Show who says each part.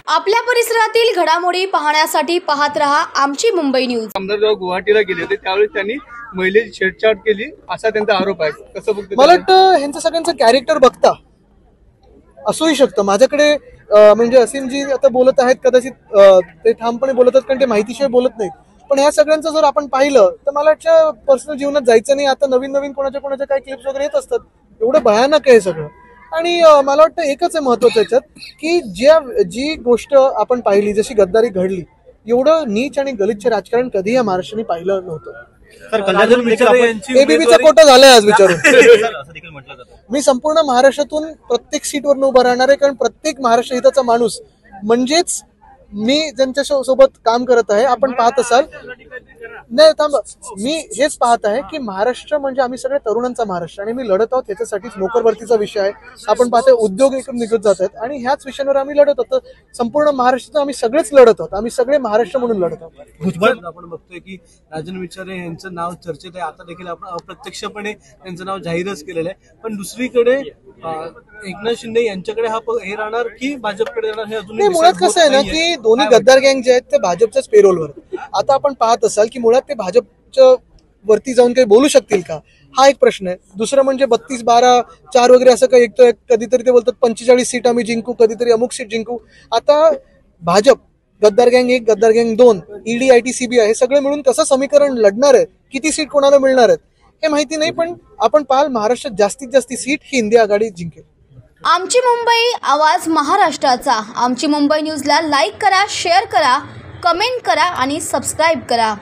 Speaker 1: आपल्या परिसरातील घडामोडी पाहण्यासाठी पाहत रहा आमची मुंबई न्यूज।
Speaker 2: आमदार जेव्हा गुवाहाटीला गेले होते त्यावेळी त्यांनी महिलेची छेडछाड केली असा त्यांचा आरोप आहे। कसं बघतो?
Speaker 3: मला वाटतं ह्यांचं सगळ्यांचं कॅरेक्टर बघता असूही शकतं। माझ्याकडे म्हणजे असीमजी आता बोलत आहेत, कदाचित ते ठामपणे बोलत आहेत कारण ते माहितीशिवाय बोलत नाहीत, पण ह्या सगळ्यांचं जर आपण पाहिलं तर मला वाटतं पर्सनल जीवनात जायचं नाही। आता नवीन नवीन कोणाच्या काही क्लिप्स वगैरे येत असतात, एवढं भयानक आहे सगळं। आणि मला वाटतं एकच आहे महत्वाचं याच्यात की जी गोष्ट आपण पाहिली, जशी गद्दारी घडली, एवढं नीच आणि गलिच्छ राजकारण कधी या महाराष्ट्राने पाहिलं नव्हतं। एबीबीचा कोटा झालाय आज विचारून। मी संपूर्ण महाराष्ट्रातून प्रत्येक सीटवर उभा राहणार आहे, कारण प्रत्येक महाराष्ट्र हिताचा माणूस म्हणजेच मी ज्यांच्या सोबत काम करत आहे। आपण पाहत असाल, नाही थांब, मी हेच पाहत आहे की महाराष्ट्र म्हणजे आम्ही सगळे तरुणांचा महाराष्ट्र आणि मी लढत आहोत त्याच्यासाठीच। नोकरभरतीचा विषय आहे, आपण पाहतोय उद्योग इकडून निघत जात आहेत आणि ह्याच विषयांवर आम्ही लढत आहोत। संपूर्ण महाराष्ट्रात आम्ही सगळेच लढत आहोत, आम्ही सगळे महाराष्ट्र म्हणून लढत आहोत।
Speaker 4: भुजबळ आपण बघतोय की राजन विचारे यांचं नाव चर्चेत आहे, आता देखील आपण अप्रत्यक्षपणे त्यांचं नाव जाहीरच केलेलं आहे, पण दुसरीकडे एकनाथ शिंदे यांच्याकडे हे राहणार की भाजपकडे राहणार हे अजून
Speaker 3: मुळात कसं आहे ना की दोन्ही गद्दार गँग जे आहेत ते भाजपच्याच पेरोलवर। आता आपण पाहत असाल की मुळात ते भाजपच्या वरती जाऊन काही बोलू शकतील का, हा एक प्रश्न आहे। दुसरं म्हणजे 32-12-4 वगैरे असं काही एक, कधीतरी ते बोलतात 45 सीट आम्ही जिंकू, कधीतरी अमुक सीट जिंकू। आता भाजप, गद्दार गँग 1, गद्दार गँग 2, ईडी, आयटी, सीबीआय हे सगळे मिळून कसं समीकरण लढणार आहे, किती सीट कोणाला मिळणार आहेत हे माहिती नाही, पण आपण पाहाल महाराष्ट्रात जास्तीत जास्त सीट ही इंडिया आघाडी जिंकेल।
Speaker 1: आमची मुंबई, आवाज महाराष्ट्राचा। आमची मुंबई न्यूजला लाईक करा, शेअर करा, कमेंट करा आणि सबस्क्राईब करा।